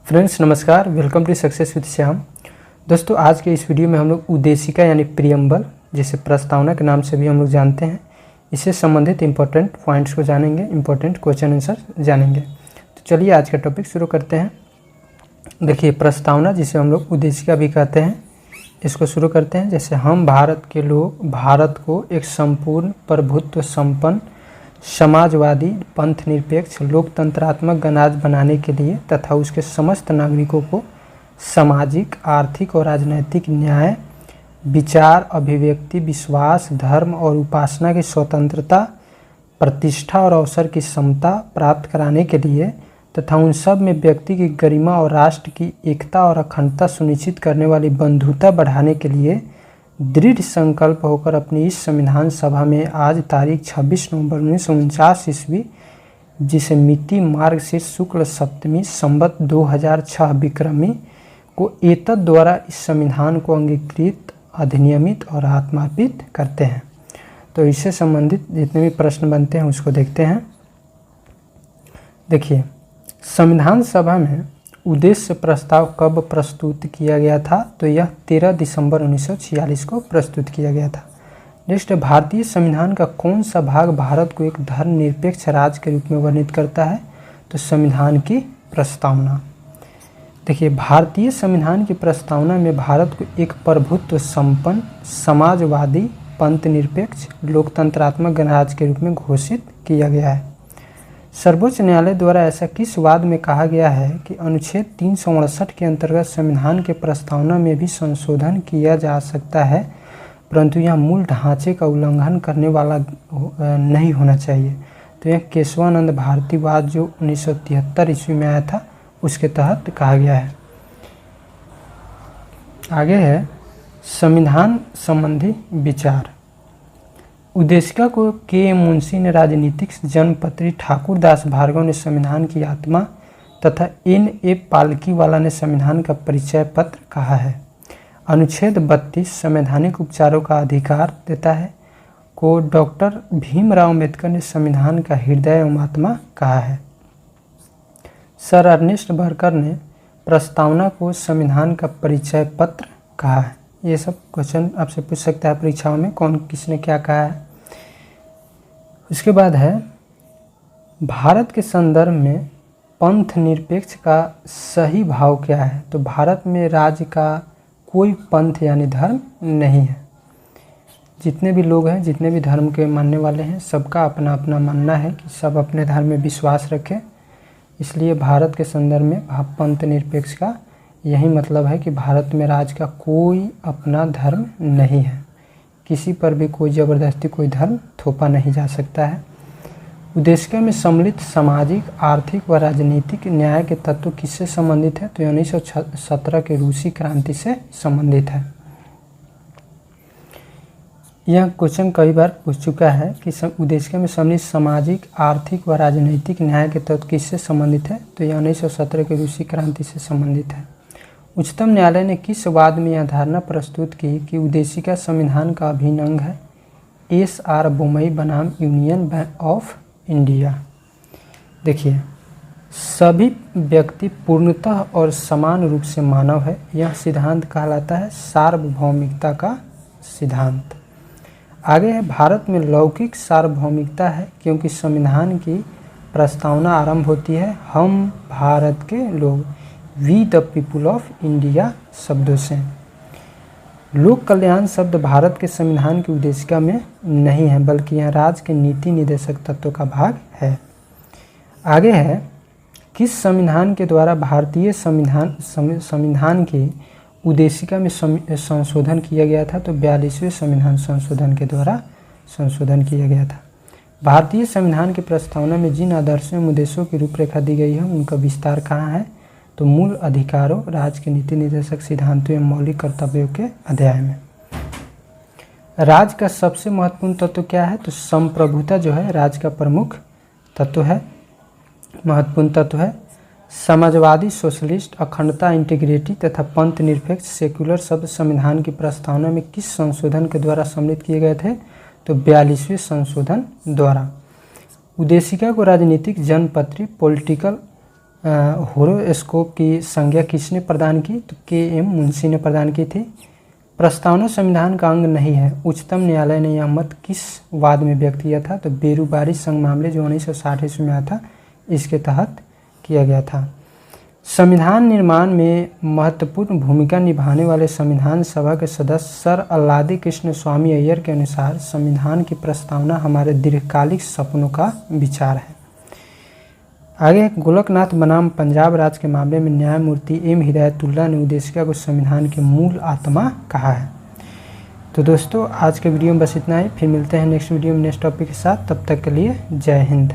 Friends नमस्कार, welcome to success with Shyam. दोस्तों आज के इस वीडियो में हम लोग उद्देशिका यानी प्रियम्बल, जिसे प्रस्तावना के नाम से भी हम लोग जानते हैं, इससे संबंधित इंपॉर्टेंट पॉइंट्स को जानेंगे, इंपॉर्टेंट क्वेश्चन आंसर जानेंगे। तो चलिए आज का टॉपिक शुरू करते हैं। देखिए प्रस्तावना, जिसे हम लोग उद्देशिका भी कहते हैं, इसको शुरू करते हैं। जैसे हम भारत के लोग भारत को एक संपूर्ण प्रभुत्व संपन्न समाजवादी पंथ निरपेक्ष लोकतंत्रात्मक गणराज्य बनाने के लिए तथा उसके समस्त नागरिकों को सामाजिक, आर्थिक और राजनैतिक न्याय, विचार, अभिव्यक्ति, विश्वास, धर्म और उपासना की स्वतंत्रता, प्रतिष्ठा और अवसर की समता प्राप्त कराने के लिए तथा उन सब में व्यक्ति की गरिमा और राष्ट्र की एकता और अखंडता सुनिश्चित करने वाली बंधुता बढ़ाने के लिए दृढ़ संकल्प होकर अपनी इस संविधान सभा में आज तारीख 26 नवंबर 1949 ईस्वी, जिसे मिति मार्ग से शुक्ल सप्तमी संवत 2006 विक्रमी को एतद द्वारा इस संविधान को अंगीकृत, अधिनियमित और आत्मार्पित करते हैं। तो इससे संबंधित जितने भी प्रश्न बनते हैं उसको देखते हैं। देखिए संविधान सभा में उद्देश्य प्रस्ताव कब प्रस्तुत किया गया था? तो यह 13 दिसंबर 1946 को प्रस्तुत किया गया था। नेक्स्ट, भारतीय संविधान का कौन सा भाग भारत को एक धर्मनिरपेक्ष राज्य के रूप में वर्णित करता है? तो संविधान की प्रस्तावना। देखिए भारतीय संविधान की प्रस्तावना में भारत को एक प्रभुत्व संपन्न समाजवादी पंथ निरपेक्ष लोकतंत्रात्मक गणराज्य के रूप में घोषित किया गया है। सर्वोच्च न्यायालय द्वारा ऐसा किस वाद में कहा गया है कि अनुच्छेद 368 के अंतर्गत संविधान के प्रस्तावना में भी संशोधन किया जा सकता है, परंतु यह मूल ढांचे का उल्लंघन करने वाला नहीं होना चाहिए। तो यह केशवानंद भारती वाद जो 1973 ईस्वी में आया था उसके तहत कहा गया है। आगे है संविधान संबंधी विचार। उद्देशिका को के मुंशी ने राजनीतिक जनपत्री ठाकुर दास भार्गव ने संविधान की आत्मा तथा N.A. पालकीवाला ने संविधान का परिचय पत्र कहा है। अनुच्छेद 32 संवैधानिक उपचारों का अधिकार देता है को डॉक्टर भीमराव अम्बेडकर ने संविधान का हृदय एवं आत्मा कहा है। सर अर्नेस्ट बर्कर ने प्रस्तावना को संविधान का परिचय पत्र कहा है। ये सब क्वेश्चन आपसे पूछ सकता है परीक्षाओं में, कौन किसने क्या कहा है। उसके बाद है भारत के संदर्भ में पंथ निरपेक्ष का सही भाव क्या है? तो भारत में राज्य का कोई पंथ यानी धर्म नहीं है। जितने भी लोग हैं, जितने भी धर्म के मानने वाले हैं, सबका अपना अपना मानना है कि सब अपने धर्म में विश्वास रखें। इसलिए भारत के संदर्भ में पंथ निरपेक्ष का यही मतलब है कि भारत में राज्य का कोई अपना धर्म नहीं है, किसी पर भी कोई ज़बरदस्ती कोई धर्म थोपा नहीं जा सकता है। उद्देशिका में सम्मिलित सामाजिक, आर्थिक व राजनीतिक न्याय के तत्व किससे संबंधित है? तो 1917 के रूसी क्रांति से संबंधित है। यह क्वेश्चन कई बार पूछ चुका है कि उद्देशिका में सम्मिलित सामाजिक, आर्थिक व राजनीतिक न्याय के तत्व किससे संबंधित है? तो यह 1917 के रूसी क्रांति से संबंधित है। उच्चतम न्यायालय ने किस वाद में यह धारणा प्रस्तुत की कि उद्देशिका संविधान का अभिन्न अंग है? S.R. बोमई बनाम यूनियन बैंक ऑफ इंडिया। देखिए सभी व्यक्ति पूर्णतः और समान रूप से मानव है, यह सिद्धांत कहलाता है सार्वभौमिकता का सिद्धांत। आगे है भारत में लौकिक सार्वभौमिकता है क्योंकि संविधान की प्रस्तावना आरंभ होती है हम भारत के लोग, we the people of India शब्दों से। लोक कल्याण शब्द भारत के संविधान की उद्देशिका में नहीं है, बल्कि यह राज्य के नीति निर्देशक तत्वों का भाग है। आगे है किस संविधान के द्वारा भारतीय संविधान की उद्देशिका में संशोधन किया गया था? तो 42वें संविधान संशोधन के द्वारा संशोधन किया गया था। भारतीय संविधान की प्रस्तावना में जिन आदर्शों एवं उद्देश्यों की रूपरेखा दी गई है उनका विस्तार कहाँ है? तो मूल अधिकारों, राज्य के नीति निर्देशक सिद्धांतों एवं मौलिक कर्तव्यों के अध्याय में। राज्य का सबसे महत्वपूर्ण तत्व क्या है? तो संप्रभुता जो है राज्य का प्रमुख तत्व है, महत्वपूर्ण तत्व है। समाजवादी, सोशलिस्ट, अखंडता, इंटीग्रिटी तथा पंथ निरपेक्ष सेक्युलर शब्द संविधान की प्रस्तावना में किस संशोधन के द्वारा सम्मिलित किए गए थे? तो 42वें संशोधन द्वारा। उद्देशिका को राजनीतिक जनपत्री पॉलिटिकल होरोस्कोप की संज्ञा किसने प्रदान की? तो के.एम. मुंशी ने प्रदान की थी। प्रस्तावना संविधान का अंग नहीं है, उच्चतम न्यायालय ने यह मत किस वाद में व्यक्त किया था? तो बेरोजगारी संघ मामले जो 1960 ईस्वी में आया था, इसके तहत किया गया था। संविधान निर्माण में महत्वपूर्ण भूमिका निभाने वाले संविधान सभा के सदस्य सर अल्लादी कृष्ण स्वामी अय्यर के अनुसार संविधान की प्रस्तावना हमारे दीर्घकालिक सपनों का विचार है। आगे गोलकनाथ बनाम पंजाब राज्य के मामले में न्यायमूर्ति एम हिदायतुल्लाह ने उद्देशिका को संविधान की मूल आत्मा कहा है। तो दोस्तों आज के वीडियो में बस इतना ही, फिर मिलते हैं नेक्स्ट वीडियो में नेक्स्ट टॉपिक के साथ। तब तक के लिए जय हिंद।